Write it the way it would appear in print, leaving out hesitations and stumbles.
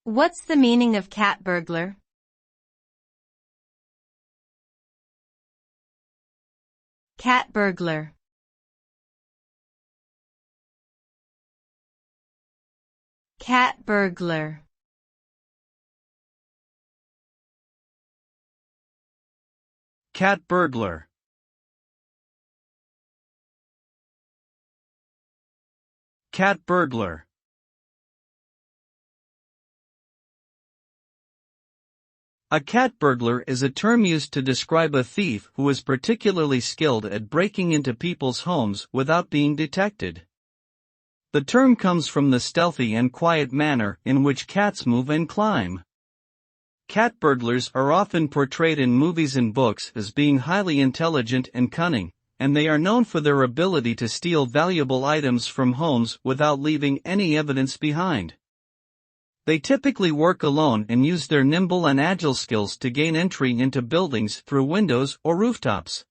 What's the meaning of cat burglar? Cat burglar. Cat burglar. Cat burglar. Cat burglar. A cat burglar is a term used to describe a thief who is particularly skilled at breaking into people's homes without being detected. The term comes from the stealthy and quiet manner in which cats move and climb. Cat burglars are often portrayed in movies and books as being highly intelligent and cunning, and they are known for their ability to steal valuable items from homes without leaving any evidence behind. They typically work alone and use their nimble and agile skills to gain entry into buildings through windows or rooftops.